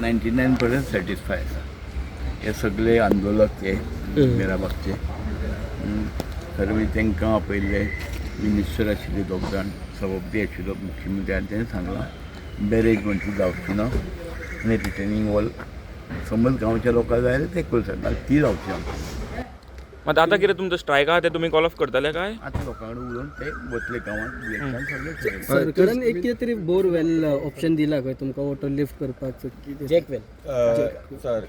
99% satisfy आसा. हे सगळे आंदोलक हे मेराबागचे सर्व तांकां आपयल्ले मिनिस्टर आशिल्ले दोग जाण, सभापती आशिल्लो मुख्यमंत्री, आनी तेणें सांगलां बॅरेज म्हणची जावची ना आनी रिटर्निंग वॉल समज गांवच्या लोकांक जाय जाल्यार ते करूं शकता, ती जावची ना. मग आता कितें तुमचं स्ट्रायक आहा ते तुम्ही कॉल ऑफ करतले काय? आतां लोकां कडेन उलोवन ते वतले गांवांत सगळे सरकारान एक कितें तरी बोरवेल ऑप्शन दिला काय तुमकां वॉटर लिफ्ट करपाक जॅकवेल? सर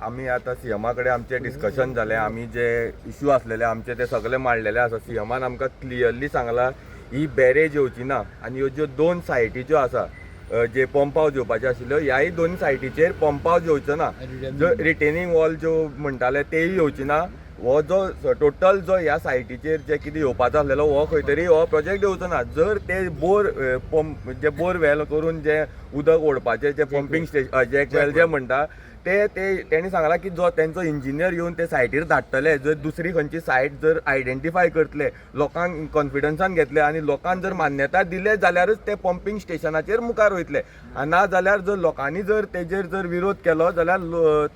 आमी आतां सीएमा कडेन आमचें डिस्कशन जालें. आमी जे इश्यू आसलेले आमचे ते सगळे मांडलेले आसा. सीएमान आमकां क्लियरली सांगलां ही बॅरेज येवची ना आनी ह्यो ज्यो 2 सायटी ज्यो आसा जे पंप हावज येवपाचे आशिल्ल्यो ह्याय 2 सायटीचेर पंप हावज येवचो ना. जो रिटेनिंग वॉल ज्यो म्हणटाले तेय येवची ना. हो जो टोटल जो ह्या सायटीचेर जे कितें येवपाचो आसलेलो हो खंय तरी हो प्रोजेक्ट येवचो ना. जर ते बोरवेल करून जे उदक ओडपाचे जे पंपिंग स्टेशन जॅकवेल जे म्हणटा ते तेणी सांगलां की जो तेंचो इंजिनियर येवन ते सायटीर धाडटले. जर दुसरी खंयची सायट जर आयडेंटिफाय करतले, लोकांक कॉन्फिडन्सान घेतले आनी लोकांक जर मान्यताय दिले जाल्यारच ते पंपिंग स्टेशनाचेर मुखार वयतले. ना जाल्यार जर लोकांनी जर तेजेर जर विरोध केलो जाल्यार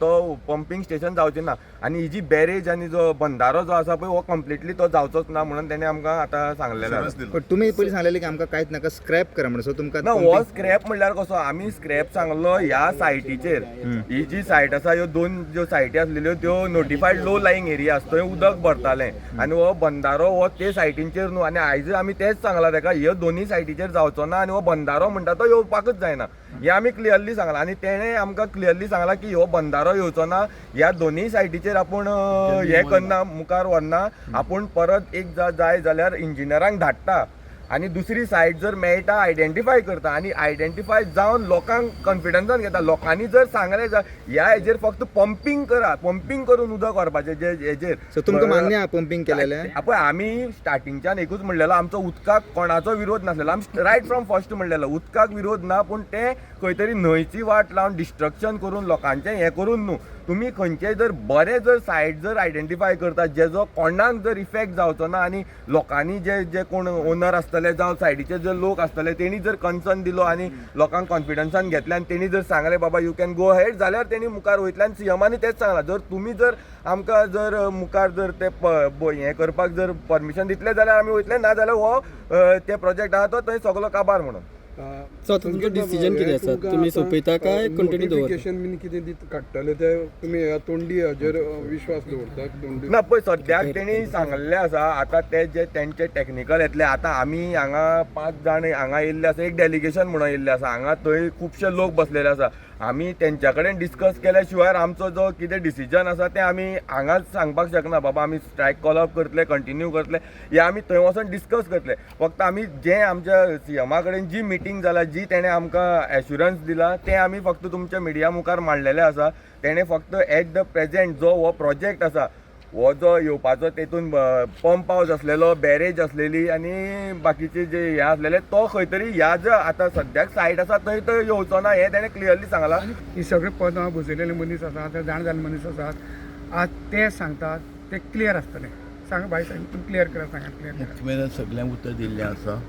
तो पंपिंग स्टेशन जावचें ना. आनी ही जी बॅरेज आनी जो बंधारो जो आसा पळय हो कंप्लिटली तो जावचोच ना म्हणून तेणें आमकां आतां सांगलेलें आसा. पण तुमी पयलीं सांगलेलें की आमकां कांयच नाका, स्क्रॅप करा म्हणून. सो तुमकां ना हो स्क्रॅप म्हणल्यार कसो, आमी स्क्रॅप सांगलो ह्या सायटीचेर. ही जी सायट आसा ह्यो 2 ज्यो सायटी आसलेल्यो त्यो नोटिफायड लो लायिंग एरिया आसा, थंय उदक भरतालें आनी हो बंधारो हो ते सायटींचेर न्हू. आनी आयज आमी तेच सांगलां ताका ह्यो 2 सायटीचेर जावचो ना आनी हो बंधारो म्हणटा तो येवपाकच जायना. हे आमी क्लियरली सांगलां आनी तेणें आमकां क्लियरली सांगलां की हो बंधारो येवचो ना. ह्या 2 सायटीचेर आपूण हे करना, मुखार व्हरना. आपूण परत एक जाय जाल्यार इंजिनियरांक धाडटा आनी दुसरी सायट जर मेळटा आयडेंटिफाय करता आनी आयडेंटिफाय जावन लोकांक कॉन्फिडन्सान घेता. लोकांनी जर सांगलें ह्या हेजेर फक्त पंपिंग करा, पंपिंग करून उदक व्हरपाचें जे हेजेर. सो तुमकां मान्य आहा पंपिंग केलेलें? पळय आमी स्टार्टिंगच्यान एकूच म्हणलेलो आमचो उदकाक कोणाचो विरोध नासलेलो. आमी रायट फ्रॉम फर्स्ट म्हणलेलो उदकाक विरोध ना, पूण ते खंय तरी न्हंयची वाट लावन डिस्ट्रक्शन करून लोकांचें हें करून न्हू. तुमी खंयचेय जर बरे जर सायट जर आयडेंटिफाय करता जेजो कोणाक जर इफेक्ट जावचो ना आनी लोकांनी जे कोण ओनर आसतले जावं सायडीचे जे लोक आसतले तेणी जर कन्सर्न दिलो आनी लोकांक कॉन्फिडन्सान घेतले आनी तेणी जर सांगलें बाबा यू कॅन गो हेड जाल्यार तेणी मुखार वयतले. आनी सीएमानी तेच सांगलां जर तुमी जर आमकां जर मुखार जर ते हें करपाक जर परमिशन दितले जाल्यार आमी वयतले, ना जाल्यार हो ते प्रोजेक्ट आहा तो थंय सगलो काबार म्हणून. सो तुमचो डिसिजन कितें आसा? तुमी सोंपयता काय कंटिन्यू दवरता? नोटिफिकेशन बीन कितें काडटले ते तुमी तोंडी हाजेर विश्वास दवरतात? तोंडी ना पळय सद्याक तेणी सांगलेलें आसा. आतां ते जे तेंचे टॅक्निकल येतले. आतां आमी हांगा 5 जाण हांगा येयल्ले आसा, एक डेलिगेशन म्हणून येयल्ले आसा. हांगा थंय खुबशे लोक बसलेले आसा. आमी तेंच्या कडेन डिस्कस केल्या शिवाय आमचो जो कितें डिसिजन आसा तें आमी हांगाच सांगपाक शकना. बाबा आमी स्ट्रायक कॉल ऑफ करतले, कंटिन्यू करतले, हे आमी थंय वचून डिस्कस करतले. फक्त आमी जे आमच्या सीएमा कडेन जी मिटींग जाला, जी तेणें आमकां एश्युरन्स दिला तें आमी फक्त तुमच्या मिडिया मुखार मांडलेलें आसा. तेणें फक्त एट द प्रेजेंट जो हो प्रोजेक्ट आसा हो जो येवपाचो तेतून पंप हावज आसलेलो, बॅरेज आसलेली आनी बाकीचे जे हे आसलेले तो खंय तरी ह्या जो आतां सद्याक सायट आसा थंय तो येवचो ना हें तेणें क्लियरली सांगलां. ही सगळे पदां बसयलेले मनीस आसात, जाण जाल्ले मनीस आसात, आज ते सांगतात ते क्लियर आसतले. सांग भाई सांग, तुमी क्लियर करा, सांगा क्लियर करा. मुख्यमंत्र्यान सगळ्यांक उतर दिल्लें आसा.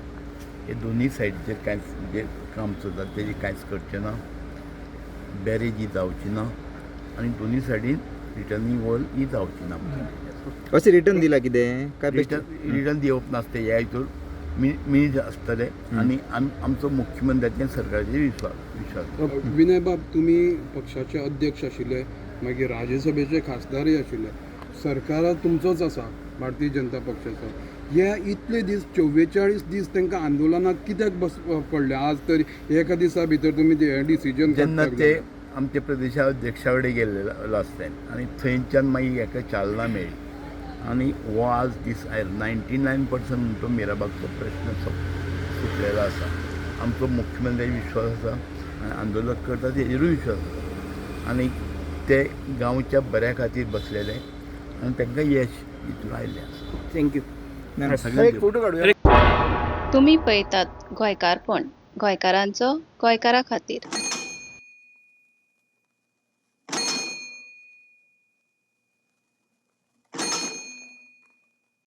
हे 2 सायडीचेर कांयच जे काम चलता तेजें कांयच करचें ना. बॅरेज ही जावची ना आनी 2 सायडीन रिटर्निंग वॉल ही जावची ना. अशें रिटर्न दिला कितें काय? रिटर्न दिवप नासते. ह्या हितूर मिनीट आसतले आनी आमचो मुख्यमंत्र्याचेर सरकाराचेर विश्वास. विनय बाब, तुम्ही पक्षाचे अध्यक्ष आशिल्ले, मागीर राज्यसभेचे खासदारय आशिल्ले. सरकार तुमचोच आसा, भारतीय जनता पक्षाचो. हे इतले दीस 44 दीस तांकां आंदोलनाक कित्याक पडले? आज तर एका दिसा भितर तुमी डिसिजन जेन्ना ते आमचे प्रदेशाध्यक्षा कडेन गेल्लो आसले आनी थंयच्यान मागीर हाका चालना मेळ्ळी आनी हो आज दीस आयलो. 99% म्हणटो मेराबागचो प्रश्न सुटलेलो आसा. आमचो मुख्यमंत्र्याचेर विश्वास आसा आनी आंदोलक करता तेजेरूय विश्वास आसा आनी ते गांवच्या बऱ्या खातीर बसलेले आनी तांकां यश हितून आयिल्लें आसा. थँक्यू. तुम्ही पळयतात गोंयकारपण, गोंयकारांचो गोंयकारा खातीर.